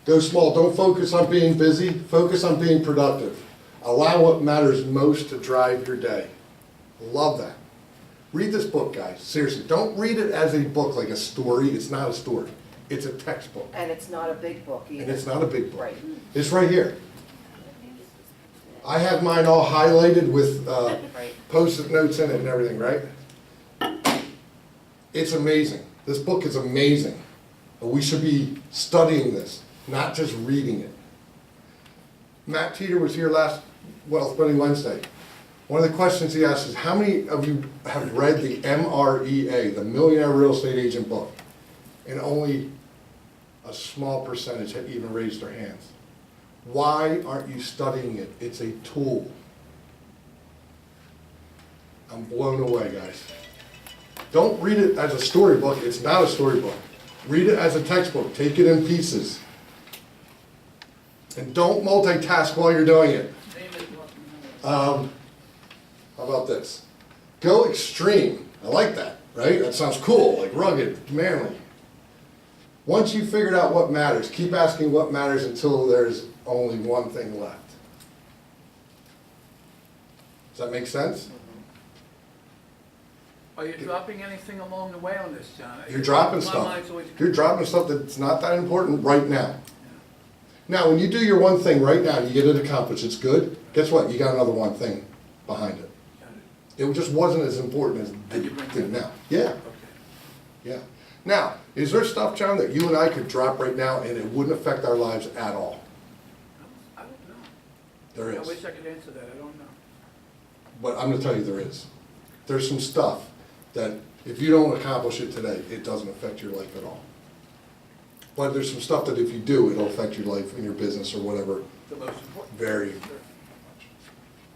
Go small. Don't focus on being busy. Focus on being productive. Allow what matters most to drive your day. Love that. Read this book, guys. Seriously. Don't read it as a book like a story. It's not a story. It's a textbook. And it's not a big book either. And it's not a big book. Right. It's right here. I have mine all highlighted with Right. post-it notes in it and everything, right? It's amazing. This book is amazing. We should be studying this, not just reading it. Matt Teeter was here last Wealth Building Wednesday. One of the questions he asked is, how many of you have read the MREA, the Millionaire Real Estate Agent book? And only a small percentage had even raised their hands. Why aren't you studying it? It's a tool. I'm blown away, guys. Don't read it as a storybook. It's not a storybook. Read it as a textbook. Take it in pieces. And don't multitask while you're doing it. How about this? Go extreme. I like that, right? That sounds cool, like rugged, manly. Once you've figured out what matters, keep asking what matters until there's only one thing left. Does that make sense? Are you dropping anything along the way on this, John? You're dropping My stuff. mind's always- You're dropping stuff that's not that important right now. Now, when you do your one thing right now and you get it accomplished, it's good. Guess what? You got another one thing behind it. It just wasn't as important as And you it bring did it now. up. Yeah, Okay. yeah. Now, is there stuff, John, that you and I could drop right now and it wouldn't affect our lives at all? I don't know. There I is. wish I could answer that, I don't know. But I'm gonna tell you there is. There's some stuff that if you don't accomplish it today, it doesn't affect your life at all. But there's some stuff that if you do, it'll affect your life and your business or whatever. The most important. Very. Sure.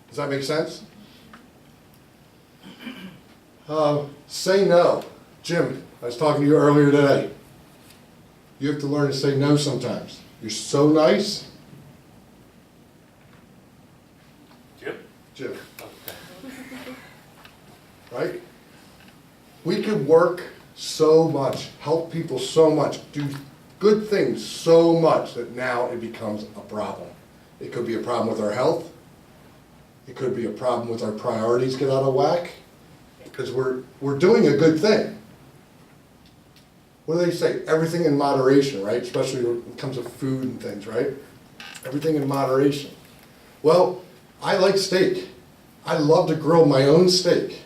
Does that make sense? Say no. Jim, I was talking to you earlier today. You have to learn to say no sometimes. You're so nice. Jim? Jim. Right? We could work so much, help people so much, do good things so much that now it becomes a problem. It could be a problem with our health. It could be a problem with our priorities get out of whack. Because we're doing a good thing. What do they say? Everything in moderation, right? Especially when it comes to food and things, right? Everything in moderation. Well, I like steak. I love to grill my own steak.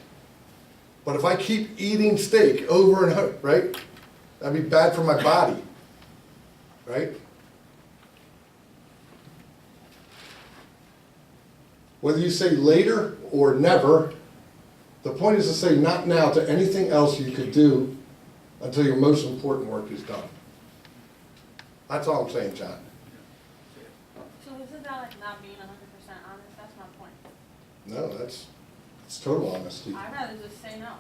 But if I keep eating steak over and over, right? That'd be bad for my body, right? Whether you say later or never, the point is to say not now to anything else you could do until your most important work is done. That's all I'm saying, John. So isn't that like not being 100% honest? That's my point. No, that's total honesty. I'd rather just say no.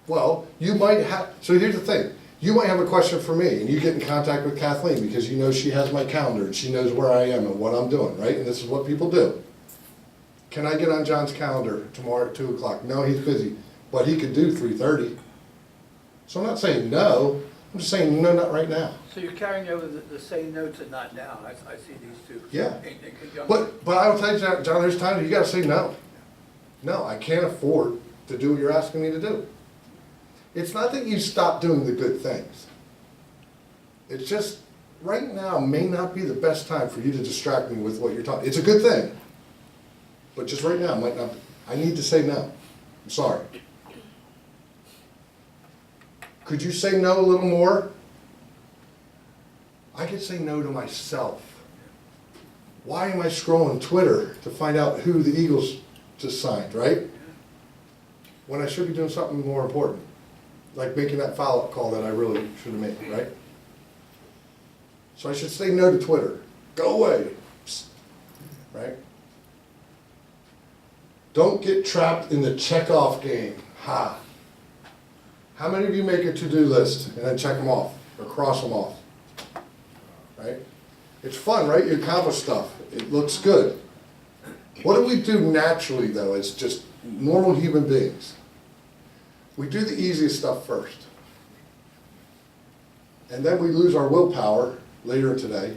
Well, you might have, so here's the thing. You might have a question for me, and you get in contact with Kathleen because you know she has my calendar and she knows where I am and what I'm doing, right? And this is what people do. Can I get on John's calendar tomorrow at 2 o'clock? No, he's busy, but he could do 3:30. So I'm not saying no, I'm just saying no, not right now. So you're carrying over the same notes and not now, I see these two. Yeah. In conjunction. But I will tell you, John, there's times you gotta say no. No, I can't afford to do what you're asking me to do. It's not that you stop doing the good things. It's just, right now may not be the best time for you to distract me with what you're talking. It's a good thing. But just right now, might not, I need to say no. I'm sorry. Could you say no a little more? I could say no to myself. Why am I scrolling Twitter to find out who the Eagles just signed, right? When I should be doing something more important, like making that follow-up call that I really should have made, right? So I should say no to Twitter. Go away, psst, right? Don't get trapped in the check-off game. Ha. How many of you make a to-do list and then check them off or cross them off? Right? It's fun, right? You accomplish stuff. It looks good. What do we do naturally, though, as just normal human beings? We do the easiest stuff first. And then we lose our willpower later today,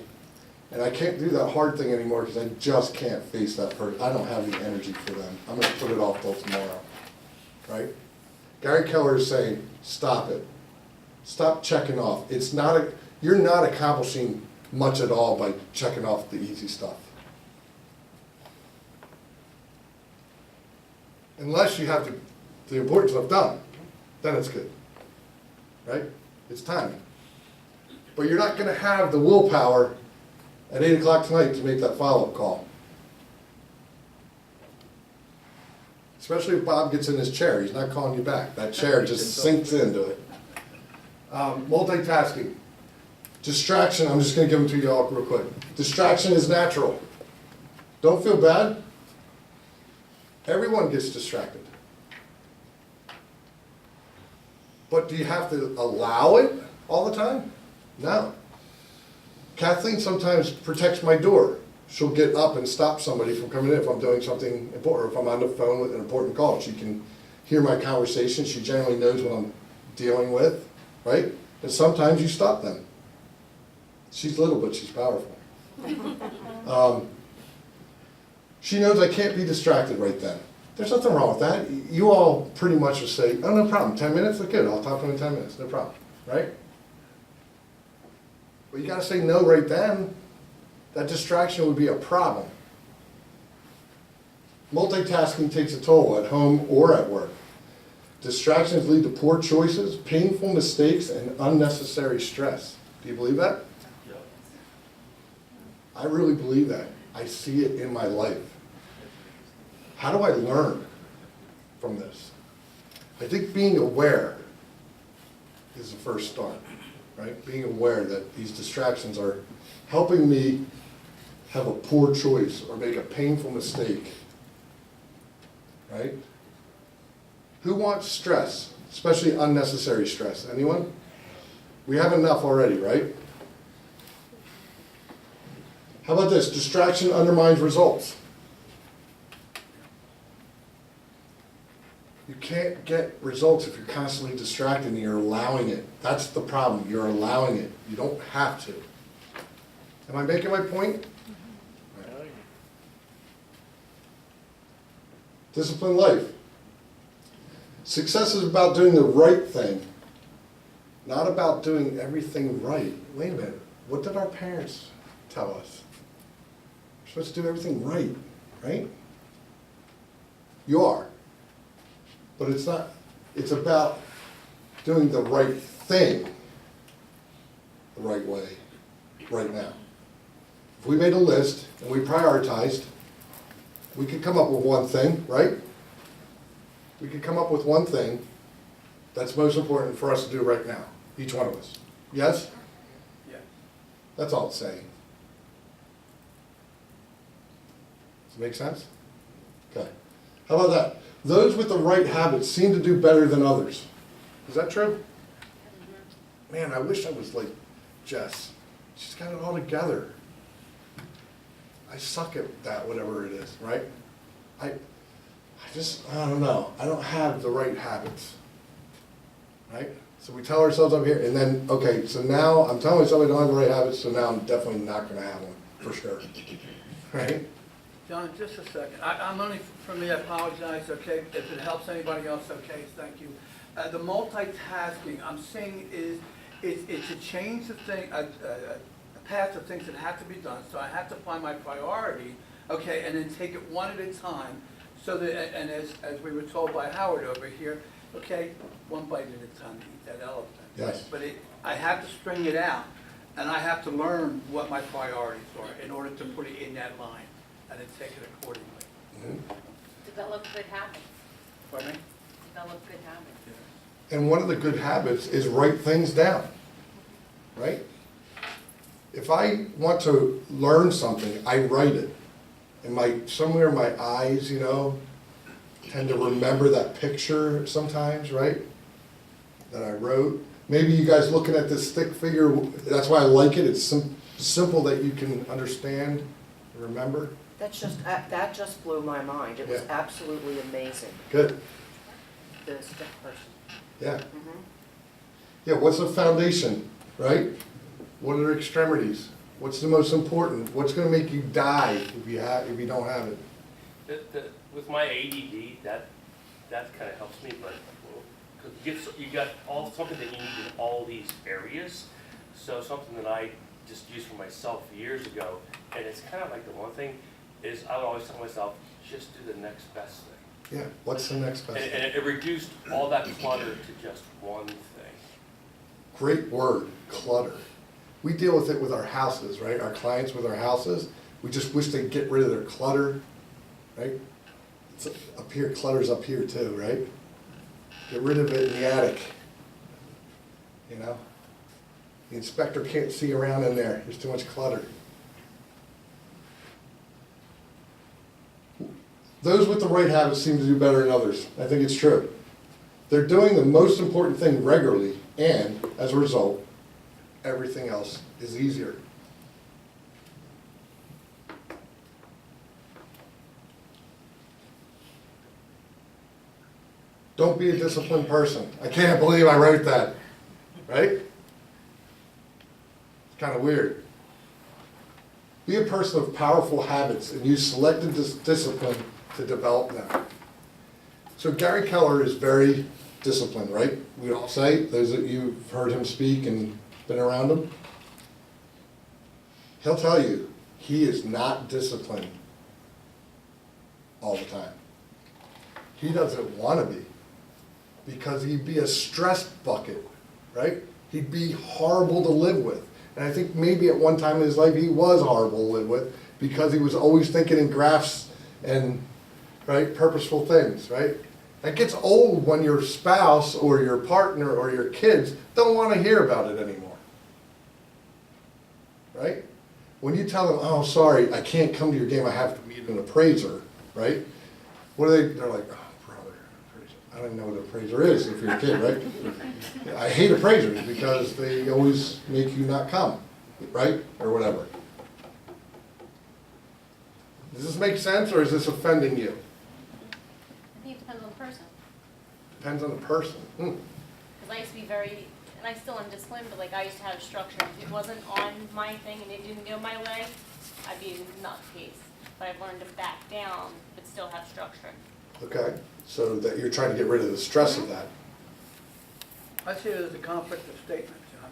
and I can't do that hard thing anymore because I just can't face that person. I don't have the energy for them. I'm gonna put it off till tomorrow, right? Gary Keller is saying, stop it. Stop checking off. You're not accomplishing much at all by checking off the easy stuff. Unless you have the important stuff done, then it's good, right? It's time. But you're not gonna have the willpower at 8 o'clock tonight to make that follow-up call. Especially if Bob gets in his chair, he's not calling you back. That chair just sinks into it. Multitasking. Distraction, I'm just gonna give them to you all real quick. Distraction is natural. Don't feel bad. Everyone gets distracted. But do you have to allow it all the time? No. Kathleen sometimes protects my door. She'll get up and stop somebody from coming in if I'm doing something important, or if I'm on the phone with an important call. She can hear my conversation. She generally knows what I'm dealing with, right? And sometimes you stop them. She's little, but she's powerful. She knows I can't be distracted right then. There's nothing wrong with that. You all pretty much will say, oh, no problem, 10 minutes, that's good, I'll talk to him in 10 minutes, no problem, right? But you gotta say no right then. That distraction would be a problem. Multitasking takes a toll at home or at work. Distractions lead to poor choices, painful mistakes, and unnecessary stress. Do you believe that? Yep. I really believe that. I see it in my life. How do I learn from this? I think being aware is the first start, right? Being aware that these distractions are helping me have a poor choice or make a painful mistake, right? Who wants stress, especially unnecessary stress? Anyone? We have enough already, right? How about this? Distraction undermines results. You can't get results if you're constantly distracted and you're allowing it. That's the problem. You're allowing it. You don't have to. Am I making my point? Right. Disciplined life. Success is about doing the right thing, not about doing everything right. Wait a minute. What did our parents tell us? We're supposed to do everything right, right? You are. But it's not, it's about doing the right thing the right way, right now. If we made a list and we prioritized, we could come up with one thing, right? We could come up with one thing that's most important for us to do right now, each one of us. Yes? Yeah. That's all it's saying. Does it make sense? Okay. How about that? Those with the right habits seem to do better than others. Is that true? Man, I wish I was like Jess. She's got it all together. I suck at that, whatever it is, right? I don't know. I don't have the right habits, right? So we tell ourselves I'm here, and then, okay, so now I'm telling myself I don't have the right habits, so now I'm definitely not gonna have one, for sure, right? John, just a second. I'm only, for me, I apologize, okay? If it helps anybody else, okay, thank you. The multitasking I'm seeing is, it's a change of thing, a path of things that have to be done. So I have to find my priority, okay, and then take it one at a time. So that, and as we were told by Howard over here, okay, one bite at a time to eat that elephant. Yes. But I have to string it out, and I have to learn what my priorities are in order to put it in that line, and then take it accordingly. Mm-hmm. Develop good habits. Pardon me? Develop good habits. And one of the good habits is write things down, right? If I want to learn something, I write it. And somewhere in my eyes, you know, tend to remember that picture sometimes, right? That I wrote. Maybe you guys looking at this stick figure, that's why I like it. It's simple that you can understand and remember. That just blew my mind. It was Yeah. absolutely amazing. Good. The stick person. Yeah. Mhm. Yeah, what's the foundation, right? What are extremities? What's the most important? What's gonna make you die if you don't have it? With my ADD, that kind of helps me, but, because you got something that you need in all these areas. So something that I just used for myself years ago, and it's kind of like the one thing, is I would always tell myself, just do the next best thing. Yeah, what's the next best And thing? it reduced all that clutter to just one thing. Great word, clutter. We deal with it with our houses, right? Our clients with our houses. We just wish they'd get rid of their clutter, right? It's up here, clutter's up here too, right? Get rid of it in the attic, you know? The inspector can't see around in there, there's too much clutter. Those with the right habits seem to do better than others. I think it's true. They're doing the most important thing regularly, and as a result, everything else is easier. Don't be a disciplined person. I can't believe I wrote that, right? It's kind of weird. Be a person of powerful habits and use selected discipline to develop them. So Gary Keller is very disciplined, right? We all say, those of you who've heard him speak and been around him. He'll tell you, he is not disciplined all the time. He doesn't want to be, because he'd be a stress bucket, right? He'd be horrible to live with. And I think maybe at one time in his life he was horrible to live with, because he was always thinking in graphs and, right, purposeful things, right? That gets old when your spouse or your partner or your kids don't want to hear about it anymore, right? When you tell them, oh, sorry, I can't come to your game, I have to meet an appraiser, right? What are they? They're like, oh, brother, appraiser. I don't even know what an appraiser is if you're a kid, right? I hate appraisers because they always make you not come, right? Or whatever. Does this make sense, or is this offending you? I think it depends on the person. Depends on the person. Because I used to be very, and I still am disciplined, but like I used to have structure. If it wasn't on my thing and it didn't go my way, I'd be a nutcase. But I've learned to back down, but still have structure. Okay, so that you're trying to get rid of the stress of that. I see it as a conflict of statement, John.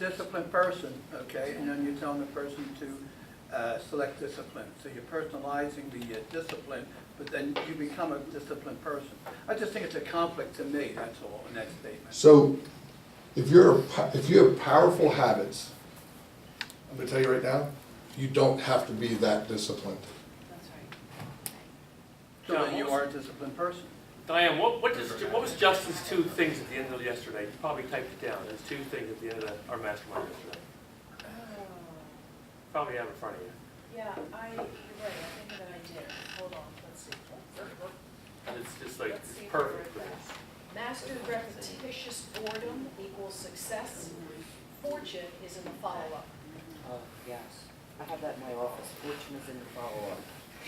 Disciplined person, okay, and then you're telling the person to select discipline. So you're personalizing the discipline, but then you become a disciplined person. I just think it's a conflict to me, that's all, in that statement. So if you have powerful habits, I'm gonna tell you right now, you don't have to be that disciplined. That's right. So then you are a disciplined person. Diane, what was Justin's two things at the end of yesterday? You probably typed it down. There's two things at the end of our mastermind yesterday. Probably have in front of you. Yeah, you're right, I think that I did. Hold on, let's see. It's just like, Let's it's see perfect. where it's at. Master repetitious boredom equals success. Fortune is in the follow-up. Yes, I have that in my office. Fortune is in the follow-up.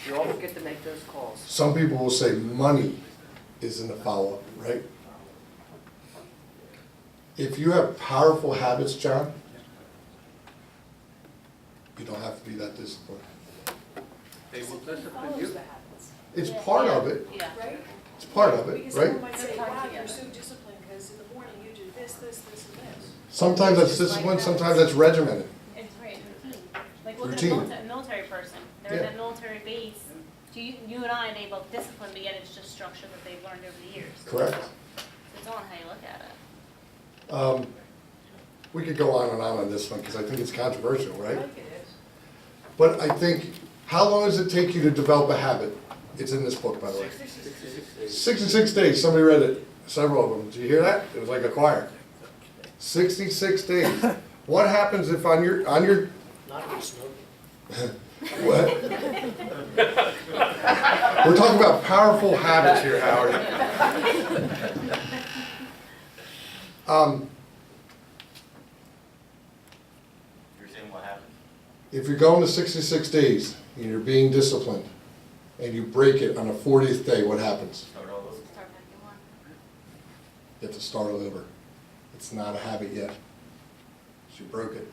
You always get to make those calls. Some people will say money is in the follow-up, right? If you have powerful habits, John, you don't have to be that disciplined. They will discipline Follows you. the habits, It's part of it, Yeah. right? it's part of it, Because right? someone might say, They're tied wow, you're together. so disciplined because in the morning you do this, this, this, and this. Sometimes that's discipline, sometimes that's regimented. It's right, routine. Like look Routine. at a military person. They're in Yeah. that military base. So you and I, they both disciplined, but yet it's just structure that they've learned over the years. Correct. It's all on how you look at it. We could go on and on this one, because I think it's controversial, I right? think it is. But I think, how long does it take you to develop a habit? It's in this book, by the way. 66 days. 66 days, somebody read it, several of them. Did you hear that? It was like a choir. 66 days. What happens if on your, Not your smoking. what? We're talking about powerful habits here, Howard. You're saying what happened? If you're going to 66 days and you're being disciplined and you break it on the 40th day, what happens? Start all over. Start packing one. You have to start all over. It's not a habit yet. So you broke it.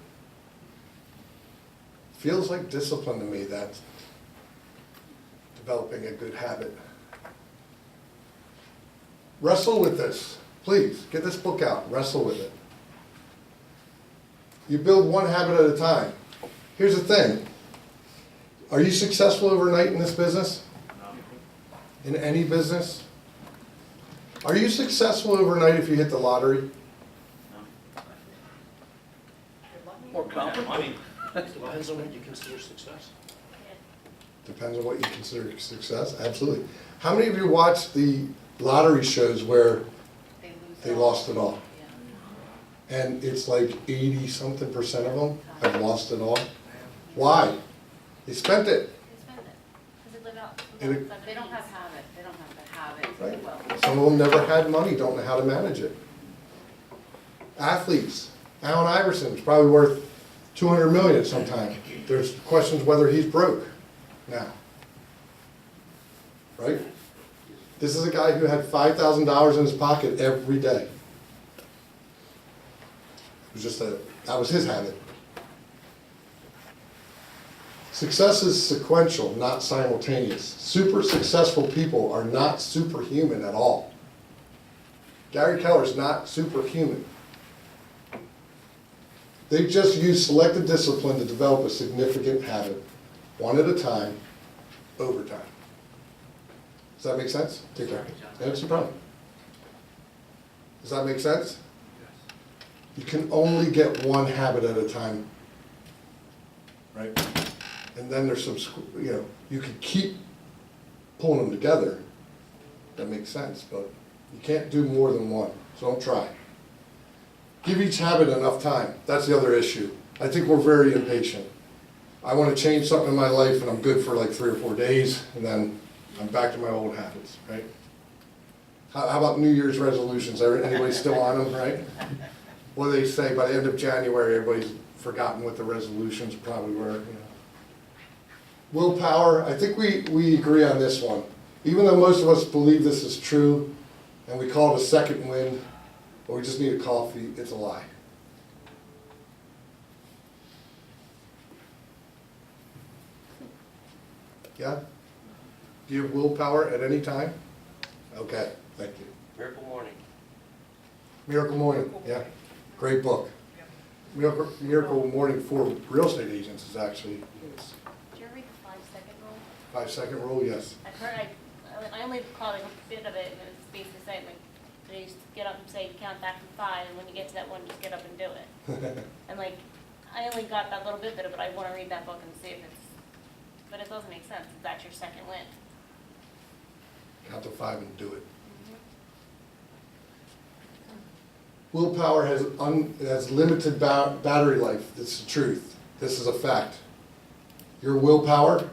Feels like discipline to me, that's developing a good habit. Wrestle with this, please, get this book out, wrestle with it. You build one habit at a time. Here's the thing. Are you successful overnight in this business? In any business? Are you successful overnight if you hit the lottery? More complicated. I mean, it depends on what you consider success. Depends on what you consider success, absolutely. How many of you watched the lottery shows where they lost it all? And it's like 80-something% of them have lost it all. Why? They spent it. They spend it, because they live out. And it- They don't have habit, they don't have the habit, Right. well, Some of them never had money, don't know how to manage it. Athletes, Allen Iverson's probably worth 200 million at some time. There's questions whether he's broke now. Right? This is a guy who had $5,000 in his pocket every day. It was just that was his habit. Success is sequential, not simultaneous. Super successful people are not superhuman at all. Gary Keller's not superhuman. They just use selective discipline to develop a significant habit, one at a time, over time. Does that make sense? Take care. That's the problem. Does that make sense? You can only get one habit at a time, right? And then there's some, you can keep pulling them together. That makes sense, but you can't do more than one, so don't try. Give each habit enough time. That's the other issue. I think we're very impatient. I want to change something in my life and I'm good for like 3 or 4 days and then I'm back to my old habits, right? How about New Year's resolutions? Anybody still on them, right? What do they say? By the end of January, everybody's forgotten what the resolutions probably were. Willpower, I think we agree on this one. Even though most of us believe this is true and we call it a second wind, or we just need a coffee, it's a lie. Yeah? Do you have willpower at any time? Okay, thank you. Miracle Morning. Miracle Morning, yeah, great book. Miracle Morning for real estate agents is actually, Did you ever read the 5-second rule? 5-second rule, yes. I've heard, I only caught like a bit of it, and it's basically saying like, they used to get up and say, count back from 5, and when you get to that one, just get up and do it. And like, I only got that little bit of it, but I wanna read that book and see if it's, but it doesn't make sense, if that's your second win. Count to 5 and do it. Willpower has limited battery life. This is the truth. This is a fact. Your willpower,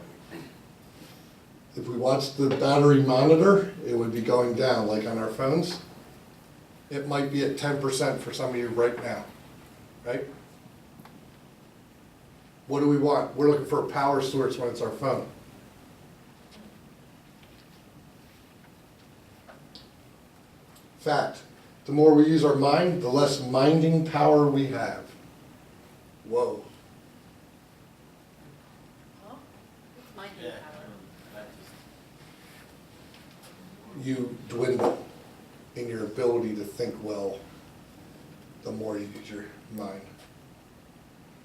if we watch the battery monitor, it would be going down like on our phones. It might be at 10% for some of you right now, right? What do we want? We're looking for a power source when it's our phone. Fact. The more we use our mind, the less minding power we have. Whoa. minding Yeah. power. You dwindle in your ability to think well the more you use your mind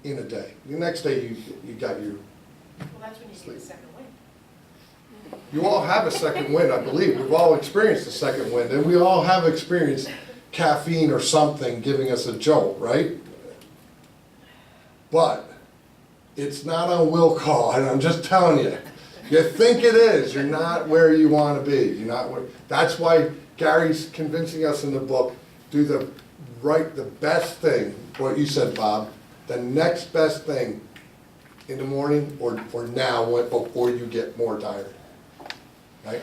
in a day. The next day you got your, Well, that's when you get the second win. you all have a second wind, I believe. We've all experienced a second wind, and we all have experienced caffeine or something giving us a jolt, right? But it's not a will call, and I'm just telling you. You think it is, you're not where you want to be. You're not where, that's why Gary's convincing us in the book, do the best thing, what you said, Bob, the next best thing in the morning or now before you get more tired. Right?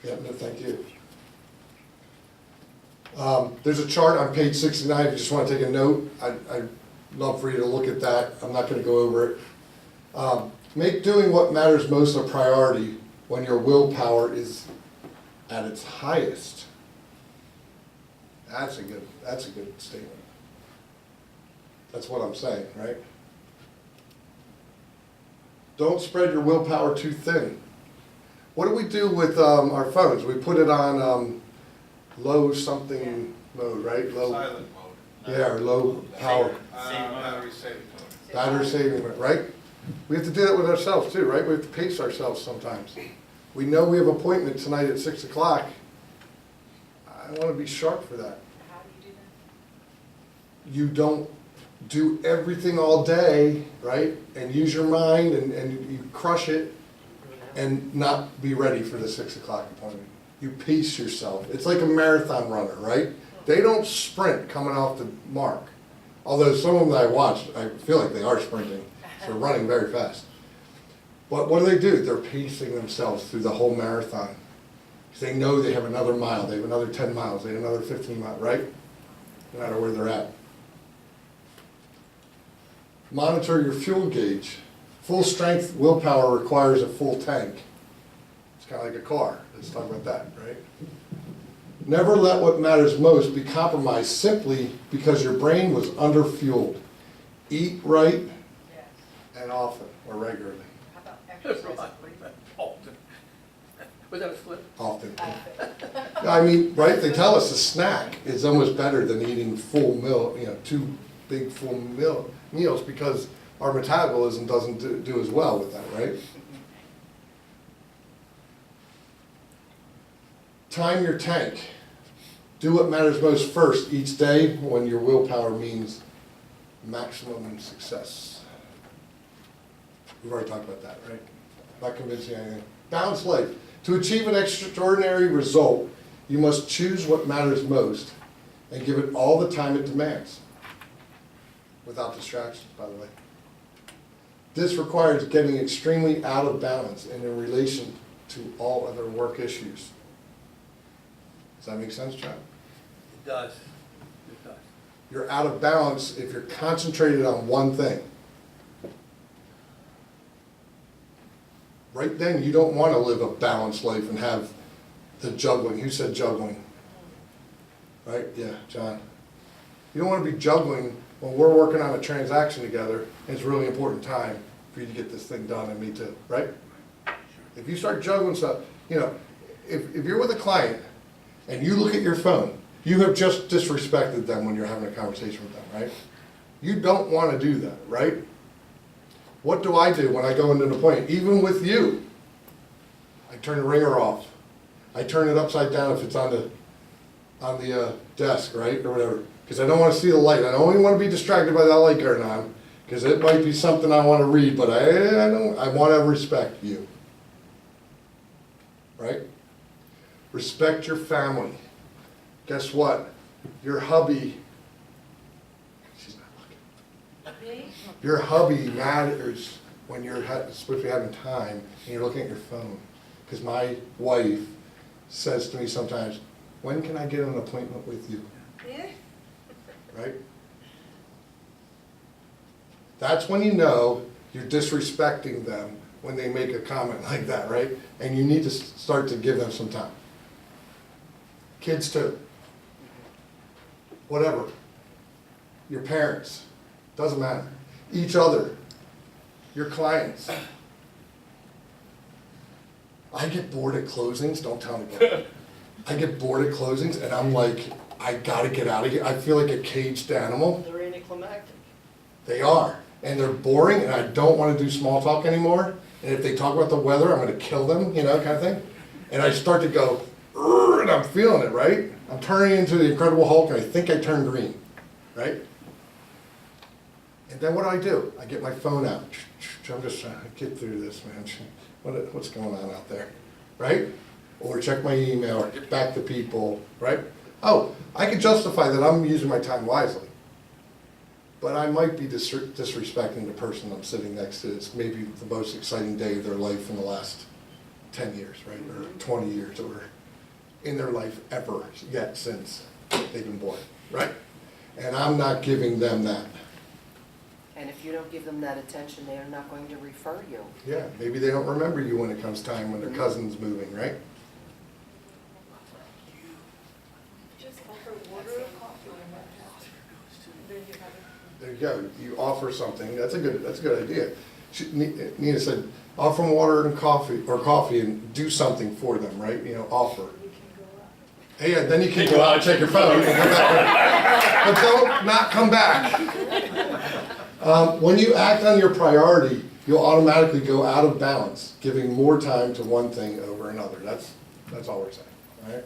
Yeah, no, thank you. There's a chart on page 69, if you just want to take a note. I'd love for you to look at that. I'm not going to go over it. Make doing what matters most a priority when your willpower is at its highest. That's a good statement. That's what I'm saying, right? Don't spread your willpower too thin. What do we do with our phones? We put it on low something mode, right? Low, Silent mode. yeah, or low power. Battery saving mode. Battery saving, right? We have to do that with ourselves too, right? We have to pace ourselves sometimes. We know we have an appointment tonight at 6 o'clock. I want to be sharp for that. How do you do that? You don't do everything all day, right? And use your mind and you crush it and not be ready for the 6 o'clock appointment. You pace yourself. It's like a marathon runner, right? They don't sprint coming off the mark. Although some of them that I watched, I feel like they are sprinting. So they're running very fast. But what do? They're pacing themselves through the whole marathon. Because they know they have another mile, they have another 10 miles, they have another 15 miles, right? No matter where they're at. Monitor your fuel gauge. Full strength willpower requires a full tank. It's kind of like a car. Let's talk about that, right? Never let what matters most be compromised simply because your brain was underfueled. Eat right Yes. and often, or regularly. How about exercise? Often. Was that a slip? Often. I mean, right, they tell us a snack is almost better than eating full meal, you know, 2 big full meals because our metabolism doesn't do as well with that, right? Time your tank. Do what matters most first each day when your willpower means maximum success. We've already talked about that, right? Not convincing anything. Balanced life. To achieve an extraordinary result, you must choose what matters most and give it all the time it demands. Without distractions, by the way. This requires getting extremely out of balance and in relation to all other work issues. Does that make sense, John? It does. It does. You're out of balance if you're concentrated on one thing. Right then, you don't want to live a balanced life and have the juggling. Who said juggling? Right? Yeah, John. You don't want to be juggling when we're working on a transaction together and it's a really important time for you to get this thing done and me too, right? If you start juggling stuff, you know, if you're with a client and you look at your phone, you have just disrespected them when you're having a conversation with them, right? You don't want to do that, right? What do I do when I go into an appointment? Even with you, I turn the ringer off. I turn it upside down if it's on the desk, right, or whatever, because I don't want to see the light. I don't even want to be distracted by that light going on, because it might be something I want to read, but I want to respect you, right? Respect your family. Guess what? Your hubby, she's not looking. Me? Your hubby matters when you're supposed to be having time and you're looking at your phone. Because my wife says to me sometimes, when can I get an appointment with you? Yeah. Right? That's when you know you're disrespecting them when they make a comment like that, right? And you need to start to give them some time. Kids too. Whatever. Your parents. Doesn't matter. Each other. Your clients. I get bored at closings, don't tell me. I get bored at closings and I'm like, I gotta get out of here. I feel like a caged animal. They're anticlimactic. They are. And they're boring and I don't want to do small talk anymore. And if they talk about the weather, I'm gonna kill them, you know, kind of thing. And I start to go, "Urgh," and I'm feeling it, right? I'm turning into the Incredible Hulk and I think I turn green, right? And then what do? I get my phone out. I'm just trying to get through this, man. What's going on out there, right? Or check my email, or get back to people, right? Oh, I can justify that I'm using my time wisely. But I might be disrespecting the person I'm sitting next to. It's maybe the most exciting day of their life in the last 10 years, right? Or 20 years, or in their life ever yet since they've been born, right? And I'm not giving them that. And if you don't give them that attention, they are not going to refer you. Yeah, maybe they don't remember you when it comes time when their cousin's moving, right? Just offer water or coffee. Then you have it. There you go. You offer something. That's a good idea. Nina said, offer them water and coffee and do something for them, right? You know, offer. Hey, yeah, then you can go out and check your phone and come back. But don't not come back. When you act on your priority, you'll automatically go out of balance, giving more time to one thing over another. That's all we're saying, all right?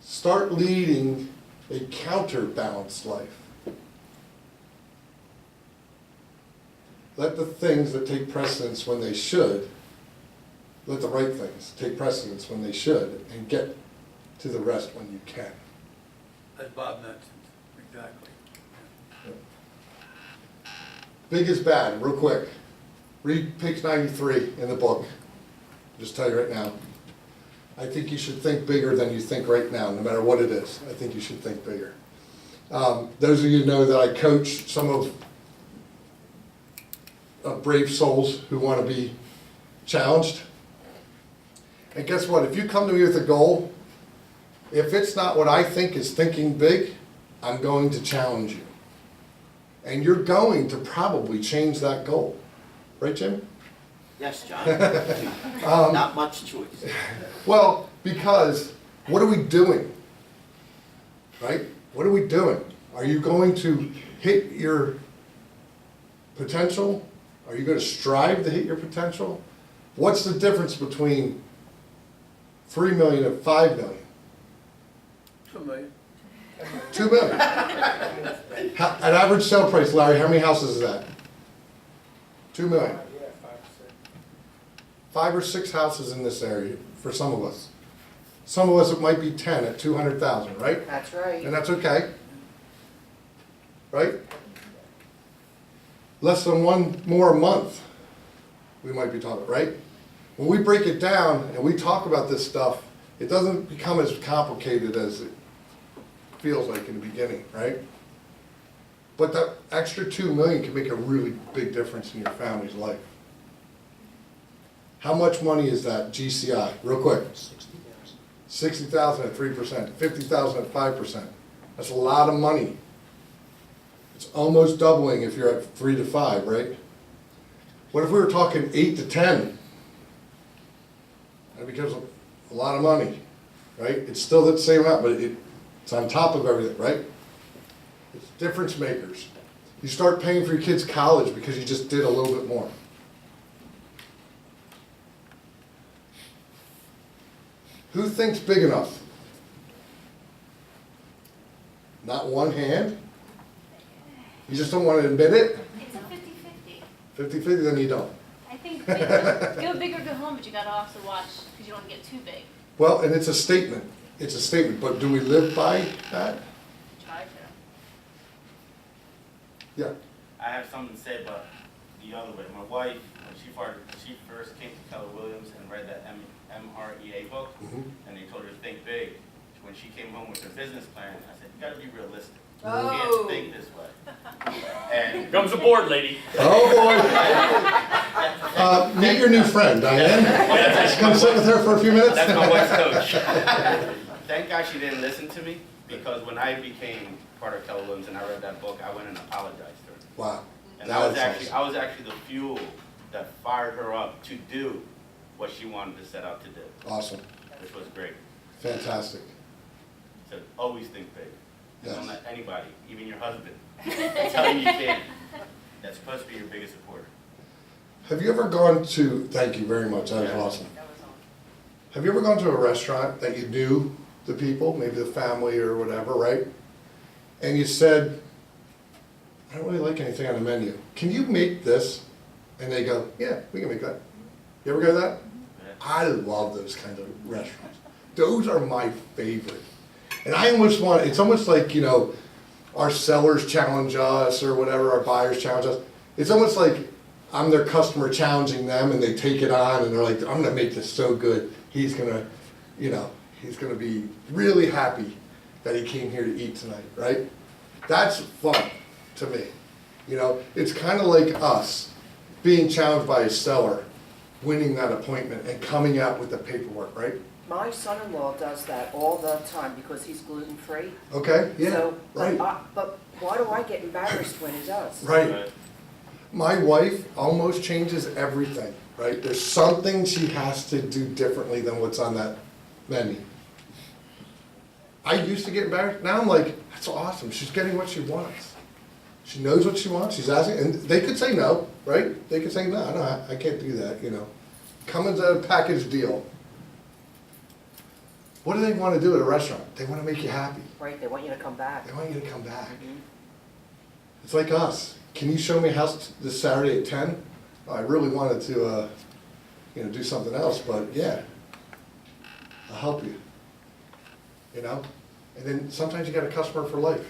Start leading a counterbalanced life. Let the things that take precedence when they should, let the right things take precedence when they should, and get to the rest when you can. As Bob mentioned, exactly. Big is bad, real quick. Read page 93 in the book. Just tell you right now. I think you should think bigger than you think right now, no matter what it is. I think you should think bigger. Those of you know that I coach some of brave souls who want to be challenged. And guess what? If you come to me with a goal, if it's not what I think is thinking big, I'm going to challenge you. And you're going to probably change that goal. Right, Jim? Yes, John. Not much choice. Well, because what are we doing? Right? What are we doing? Are you going to hit your potential? Are you going to strive to hit your potential? What's the difference between 3 million and 5 million? 2 million. 2 million. At average sale price, Larry, how many houses is that? 2 million. 5 or 6 houses in this area for some of us. Some of us, it might be 10 at 200,000, right? That's right. And that's okay. Right? Less than one more a month, we might be talking, right? When we break it down and we talk about this stuff, it doesn't become as complicated as it feels like in the beginning, right? But that extra 2 million can make a really big difference in your family's life. How much money is that GCI? Real quick. 60,000 at 3%, 50,000 at 5%. That's a lot of money. It's almost doubling if you're at 3 to 5, right? What if we were talking 8 to 10? That becomes a lot of money, right? It's still the same amount, but it's on top of everything, right? It's difference makers. You start paying for your kids' college because you just did a little bit more. Who thinks big enough? Not one hand? You just don't want to admit it? It's a 50-50. 50-50, then you don't. I think go big or go home, but you gotta also watch, because you don't get too big. Well, and it's a statement. It's a statement, but do we live by that? Try to. Yeah. I have something to say about the other way. My wife, when she first came to Keller Williams and read that MREA book, and they told her to think big. When she came home with her business plan, I said, you gotta be realistic. You can't think this way. And Here comes aboard, lady. Oh, boy. Meet your new friend, Diane. Come sit with her for a few minutes. that's my wife's coach. Thank God she didn't listen to me, because when I became part of Keller Williams and I read that book, I went and apologized to her. Wow. And I was actually the fuel that fired her up to do what she wanted to set out to do, Awesome. which was great. Fantastic. So always think big. Yes. Don't let anybody, even your husband, tell you you can't. That's supposed to be your biggest supporter. Have you ever gone to, thank you very much, that was awesome. Have you ever gone to a restaurant that you knew the people, maybe the family or whatever, right? And you said, I don't really like anything on the menu. Can you make this? And they go, yeah, we can make that. You ever go to that? Yeah. I love those kinds of restaurants. Those are my favorite. And I almost want, it's almost like, you know, our sellers challenge us or whatever, our buyers challenge us. It's almost like I'm their customer challenging them and they take it on and they're like, I'm gonna make this so good. He's gonna, you know, he's gonna be really happy that he came here to eat tonight, right? That's fun to me. You know, it's kind of like us being challenged by a seller, winning that appointment and coming out with the paperwork, right? My son-in-law does that all the time because he's gluten-free. Okay, yeah, So, right, but why do I get embarrassed when he does? right. My wife almost changes everything, right? There's something she has to do differently than what's on that menu. I used to get embarrassed, now I'm like, that's awesome, she's getting what she wants. She knows what she wants, she's asking, and they could say no, right? They could say, no, I can't do that, you know. Come as a package deal. What do they want to do at a restaurant? They want to make you happy. Right, they want you to come back. They want you to come back. Mhm. It's like us. Can you show me a house this Saturday at 10? Oh, I really wanted to, do something else, but yeah, I'll help you. You know? And then sometimes you got a customer for life.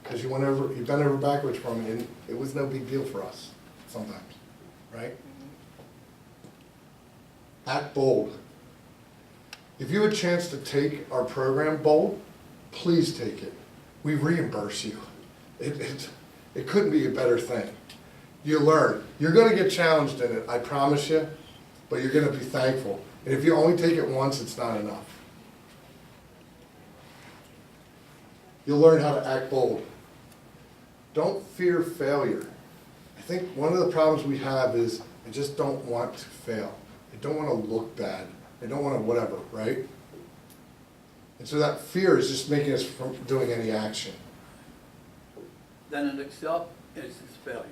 Because you bent over backwards for me, and it was no big deal for us, sometimes, right? Act bold. If you have a chance to take our program bold, please take it. We reimburse you. It couldn't be a better thing. You learn. You're gonna get challenged in it, I promise you, but you're gonna be thankful. And if you only take it once, it's not enough. You'll learn how to act bold. Don't fear failure. I think one of the problems we have is I just don't want to fail. I don't want to look bad. I don't want to whatever, right? And so that fear is just making us from doing any action. Then an Excel is failure.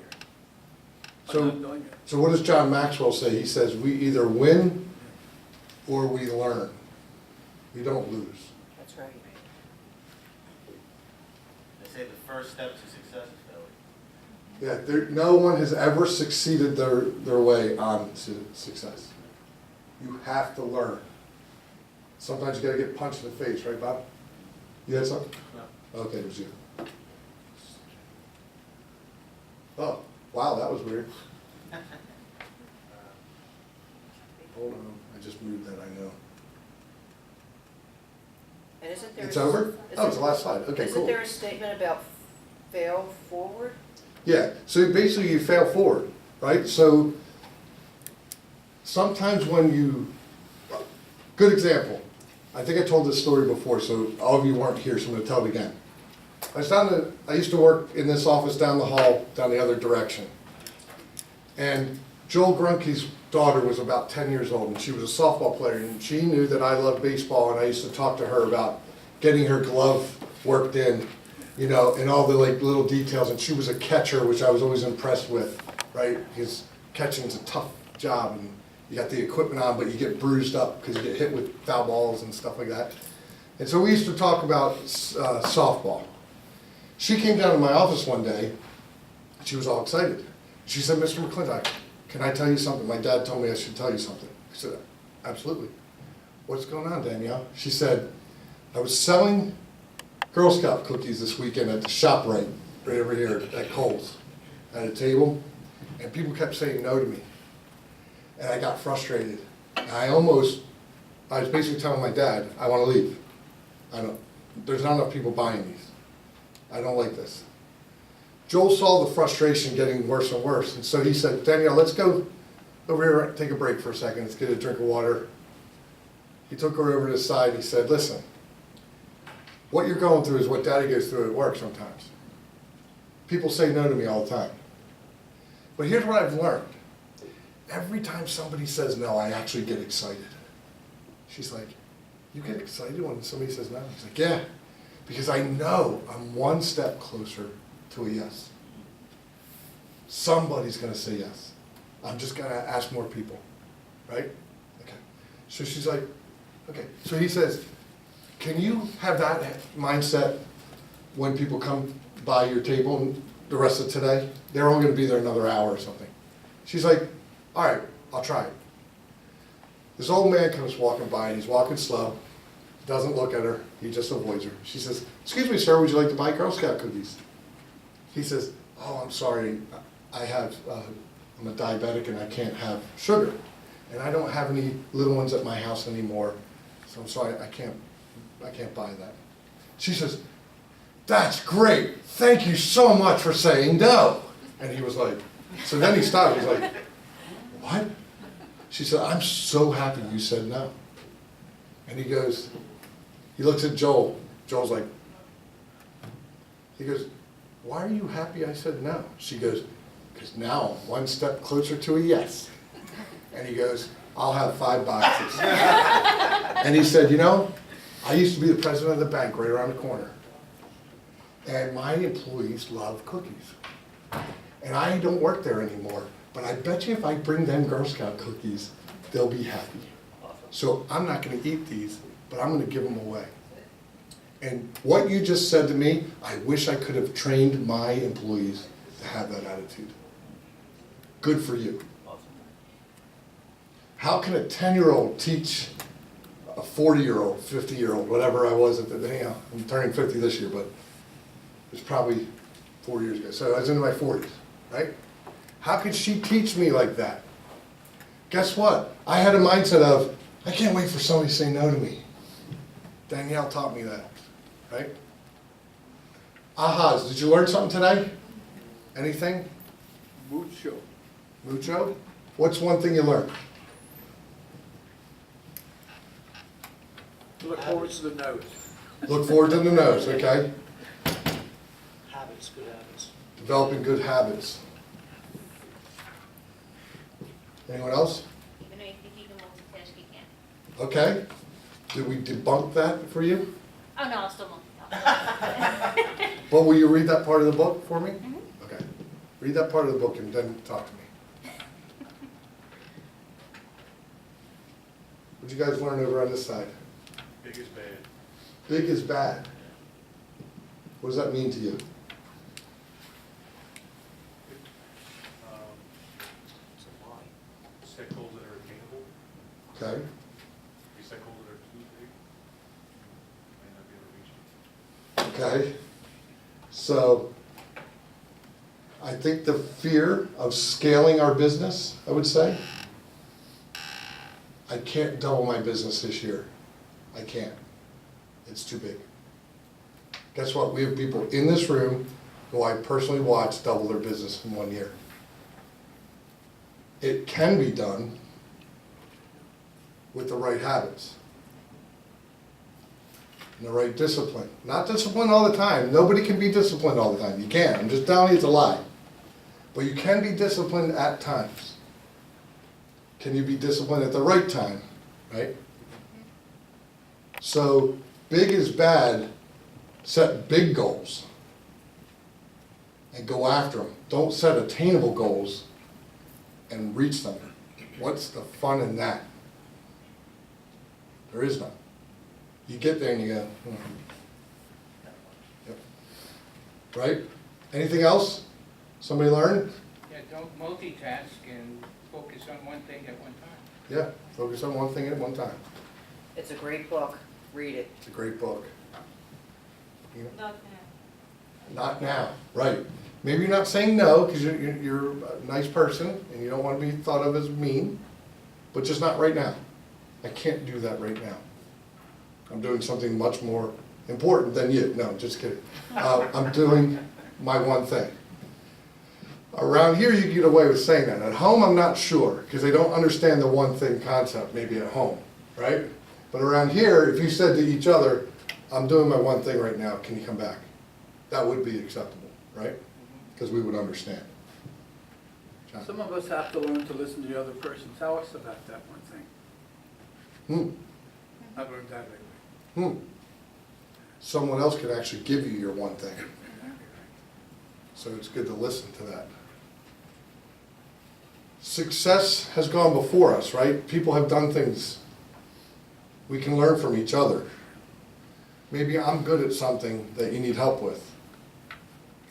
I'm So, not doing it. so what does John Maxwell say? He says, we either win or we learn. We don't lose. That's right. They say the first step to success is failure. Yeah, no one has ever succeeded their way on to success. You have to learn. Sometimes you gotta get punched in the face, right, Bob? You had something? No. Okay, it was you. Oh, wow, that was weird. Hold on, I just moved that, I know. And isn't there? It's over? Oh, it's the last slide, okay, Isn't cool. there a statement about fail forward? Yeah, so basically you fail forward, right? So sometimes when you, good example, I think I told this story before, so all of you weren't here, so I'm gonna tell it again. I used to work in this office down the hall, down the other direction. And Joel Grunke's daughter was about 10 years old, and she was a softball player, and she knew that I loved baseball, and I used to talk to her about getting her glove worked in, and all the little details, and she was a catcher, which I was always impressed with, right? Because catching's a tough job, and you got the equipment on, but you get bruised up because you get hit with foul balls and stuff like that. And so we used to talk about softball. She came down to my office one day, she was all excited. She said, Mr. McClintock, can I tell you something? My dad told me I should tell you something. I said, absolutely. What's going on, Danielle? She said, I was selling Girl Scout cookies this weekend at the ShopRite, right over here at Kohl's, at a table, and people kept saying no to me. And I got frustrated. And I was basically telling my dad, I want to leave. There's not enough people buying these. I don't like this. Joel saw the frustration getting worse and worse, and so he said, Danielle, let's go over here and take a break for a second. Let's get a drink of water. He took her over to the side. He said, listen, what you're going through is what Daddy goes through at work sometimes. People say no to me all the time. But here's what I've learned. Every time somebody says no, I actually get excited. She's like, you get excited when somebody says no? He's like, yeah, because I know I'm one step closer to a yes. Somebody's gonna say yes. I'm just gonna ask more people, right? Okay. So she's like, okay. So he says, can you have that mindset when people come by your table and the rest of today? They're only gonna be there another hour or something. She's like, all right, I'll try it. This old man comes walking by, and he's walking slow, doesn't look at her, he just avoids her. She says, excuse me, sir, would you like to buy Girl Scout cookies? He says, oh, I'm sorry, I'm a diabetic and I can't have sugar. And I don't have any little ones at my house anymore, so I'm sorry, I can't buy that. She says, that's great, thank you so much for saying no. And he was like, so then he stopped, he was like, what? She said, I'm so happy you said no. And he looks at Joel. Joel's like, he goes, why are you happy I said no? She goes, because now I'm one step closer to a yes. And he goes, I'll have 5 boxes. And he said, I used to be the president of the bank right around the corner. And my employees love cookies. And I don't work there anymore, but I bet you if I bring them Girl Scout cookies, they'll be happy. So I'm not gonna eat these, but I'm gonna give them away. And what you just said to me, I wish I could have trained my employees to have that attitude. Good for you. How can a 10-year-old teach a 40-year-old, 50-year-old, whatever I was at the, I'm turning 50 this year, but it's probably 4 years ago. So I was in my 40s, right? How could she teach me like that? Guess what? I had a mindset of, I can't wait for somebody to say no to me. Danielle taught me that, right? Ahas, did you learn something today? Anything? Mucho. Mucho? What's one thing you learned? Look forward to the nose. Look forward to the nose, okay? Habits, good habits. Developing good habits. Anyone else? Even though you think you can multitask, you can't. Okay. Did we debunk that for you? Oh, no, I'll still multitask. But will you read that part of the book for me? Mhm. Okay. Read that part of the book and then talk to me. What'd you guys learn over on this side? Big is bad. Big is bad. What does that mean to you? It's a lie. Set goals that are attainable. Okay. If you set goals that are too big, you might not be able to reach them. Okay. So I think the fear of scaling our business, I would say, I can't double my business this year. I can't. It's too big. Guess what? We have people in this room who I personally watched double their business in 1 year. It can be done with the right habits and the right discipline. Not discipline all the time. Nobody can be disciplined all the time. You can't. I'm just telling you it's a lie. But you can be disciplined at times. Can you be disciplined at the right time, right? So big is bad. Set big goals and go after them. Don't set attainable goals and reach them. What's the fun in that? There is none. You get there and you go, Yep. Right? Anything else? Somebody learn? Yeah, don't multitask and focus on one thing at one time. Yeah, focus on one thing at one time. It's a great book. Read it. It's a great book. You know? Not Not now, right. Maybe you're not saying no because you're a nice person and you don't want to be thought of as mean, but just not right now. I can't do that right now. I'm doing something much more important than you. No, just kidding. I'm doing my one thing. Around here, you get away with saying that. At home, I'm not sure because they don't understand the one thing concept maybe at home, right? But around here, if you said to each other, I'm doing my one thing right now, can you come back? That would be acceptable, right? Because we would understand. John? Some of us have to learn to listen to the other person. Tell us about that one thing. I've learned that lately. Someone else could actually give you your one thing. So it's good to listen to that. Success has gone before us, right? People have done things. We can learn from each other. Maybe I'm good at something that you need help with,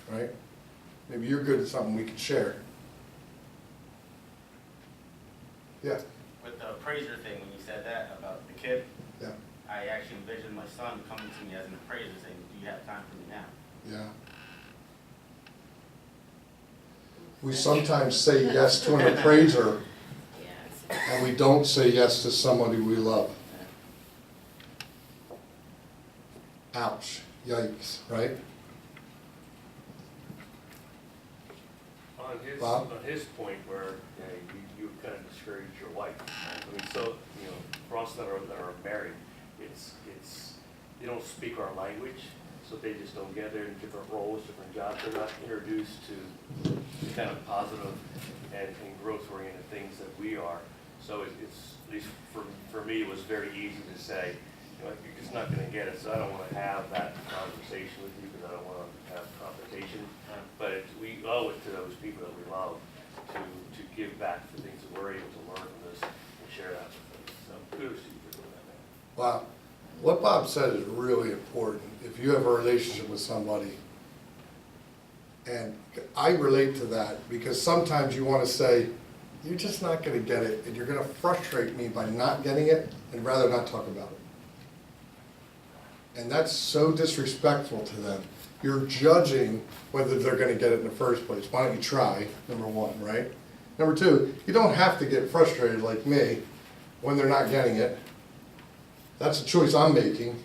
right? Maybe you're good at something we can share. Yeah, With the appraiser thing, when you said that about the kid, yeah, I actually envisioned my son coming to me as an appraiser saying, do you have time for me now? yeah. We sometimes say yes to an appraiser Yes. and we don't say yes to somebody we love. Ouch, yikes, right? Bob? On his point where, you kind of discouraged your wife. I mean, so, for us that are married, they don't speak our language, so they just don't get there in different roles, different jobs. They're not introduced to the kind of positive and growth-oriented things that we are. So it's, at least for me, it was very easy to say, you know, you're just not gonna get it, so I don't wanna have that conversation with you, because I don't wanna have confrontation. But we owe it to those people that we love to give back the things that we're able to learn from this and share that with them. So kudos to you for doing that, man. Wow. What Bob said is really important. If you have a relationship with somebody, and I relate to that, because sometimes you want to say, you're just not going to get it, and you're going to frustrate me by not getting it, and rather not talk about it. And that's so disrespectful to them. You're judging whether they're going to get it in the first place. Why don't you try, number one, right? Number two, you don't have to get frustrated like me when they're not getting it. That's a choice I'm making.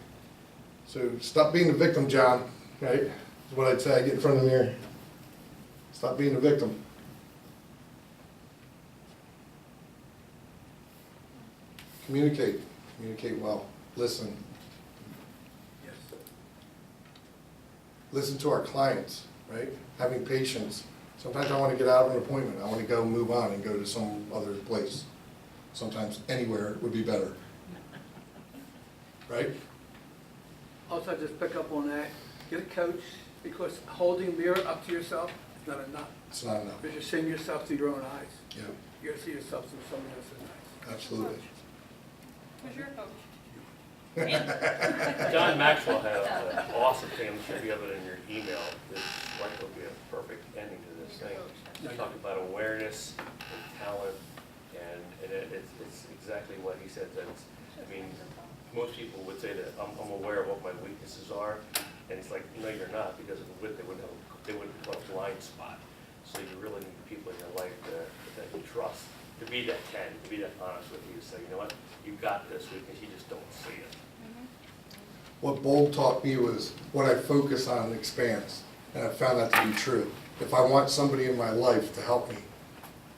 So stop being the victim, John, right? Is what I'd say. Get in front of the mirror. Stop being the victim. Communicate. Communicate well. Listen. Yes. Listen to our clients, right? Having patience. Sometimes I want to get out of an appointment. I want to go move on and go to some other place. Sometimes anywhere would be better. Right? Also, just pick up on that, get a coach, because holding a mirror up to yourself is not enough. It's not enough. Because you're seeing yourself through your own eyes. Yeah, You gotta see yourself through someone else's eyes. absolutely. Who's your coach? John Maxwell had an awesome thing, I'm sure you have it in your email, this like will be a perfect ending to this thing. You talk about awareness and talent, and it's exactly what he said, that it's, I mean, most people would say that I'm aware of what my weaknesses are, and it's like, no, you're not, because if they wouldn't have a blind spot. So you really need people in your life that you trust, to be that candid, to be that honest with you, to say, you know what, you got this weakness, you just don't see it. What Bold taught me was what I focus on expands, and I found that to be true. If I want somebody in my life to help me,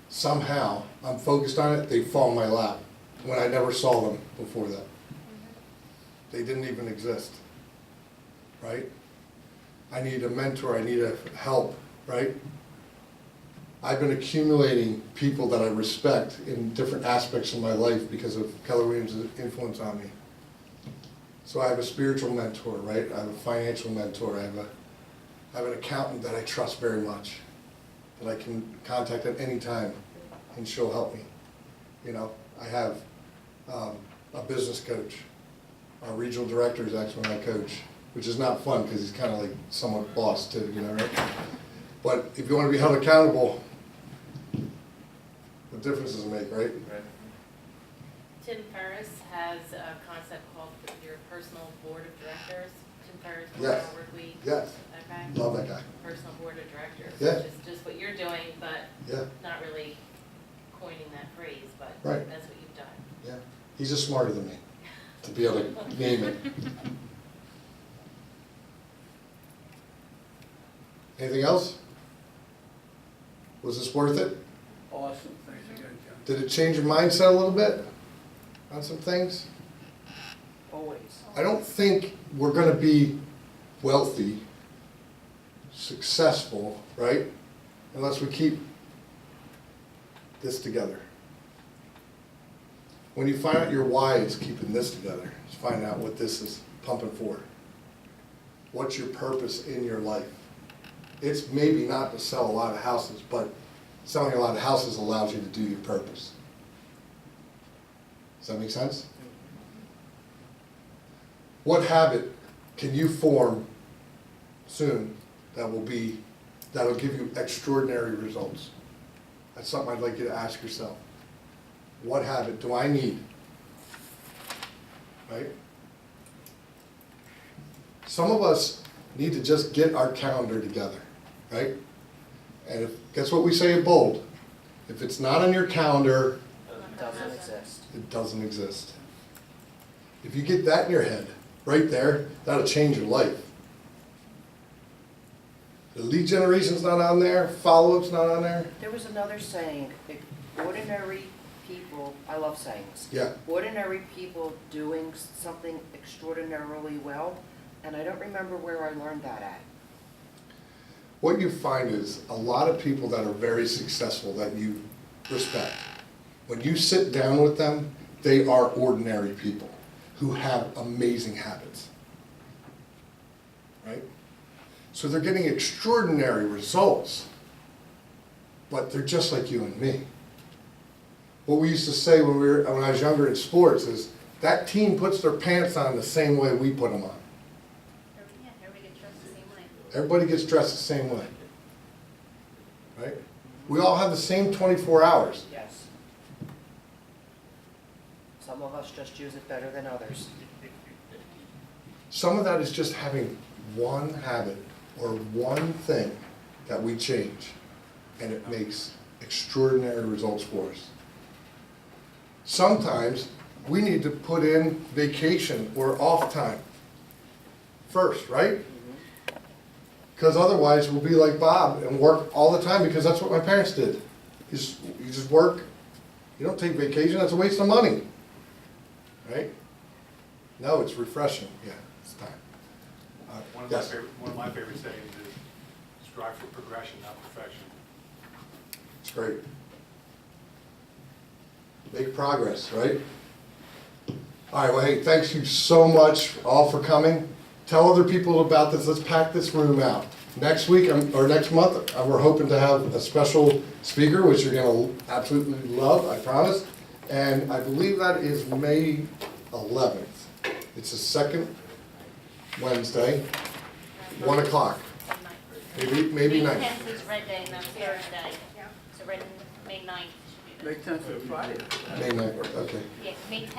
somehow I'm focused on it, they fall in my lap, when I never saw them before that. They didn't even exist, right? I need a mentor, I need a help, right? I've been accumulating people that I respect in different aspects of my life because of Keller Williams' influence on me. So I have a spiritual mentor, right? I have a financial mentor, I have an accountant that I trust very much, that I can contact at any time, and she'll help me. You know, I have a business coach. Our regional director is actually my coach, which is not fun because he's kind of like somewhat boss too, you know, right? But if you want to be held accountable, what difference does it make, right? Tim Ferriss has a concept called your personal board of directors. Tim Ferriss, Yes. Work Week. Yes, Okay. love that guy. Personal board of directors. Yeah. Which is just what you're doing, but Yeah, not really coining that phrase, but Right. that's what you've done. yeah. He's just smarter than me to be able to name it. Anything else? Was this worth it? Awesome, thanks again, John. Did it change your mindset a little bit on some things? Always. I don't think we're gonna be wealthy, successful, right? Unless we keep this together. When you find out your why is keeping this together, is finding out what this is pumping for. What's your purpose in your life? It's maybe not to sell a lot of houses, but selling a lot of houses allows you to do your purpose. Does that make sense? What habit can you form soon that'll give you extraordinary results? That's something I'd like you to ask yourself. What habit do I need? Right? Some of us need to just get our calendar together, right? And guess what we say in bold? If it's not on your calendar, It doesn't exist. it doesn't exist. If you get that in your head, right there, that'll change your life. The lead generation's not on there, follow-up's not on there. There was another saying, ordinary people, I love saying this. Yeah. Ordinary people doing something extraordinarily well, and I don't remember where I learned that at. What you find is a lot of people that are very successful that you respect, when you sit down with them, they are ordinary people who have amazing habits. Right? So they're getting extraordinary results, but they're just like you and me. What we used to say when I was younger in sports is, that team puts their pants on the same way we put them on. Yeah, everybody gets dressed the same way. Everybody gets dressed the same way. Right? We all have the same 24 hours. Yes. Some of us just use it better than others. Some of that is just having one habit or one thing that we change, and it makes extraordinary results for us. Sometimes we need to put in vacation or off time first, right? Because otherwise we'll be like Bob and work all the time, because that's what my parents did. You just work, you don't take vacation, that's a waste of money. Right? No, it's refreshing, yeah, it's time. Yes. One of my favorite sayings is strive for progression, not perfection. It's great. Make progress, right? All right, well, hey, thanks you so much all for coming. Tell other people about this. Let's pack this room out. Next week, or next month, we're hoping to have a special speaker, which you're gonna absolutely love, I promise. And I believe that is May 11th. It's the second Wednesday, 1 o'clock. Maybe May 9th. 10th is Red Day, and that's Thursday. So May 9th should be the. May 10th is Friday. May 9th, okay. Yeah, May 10th.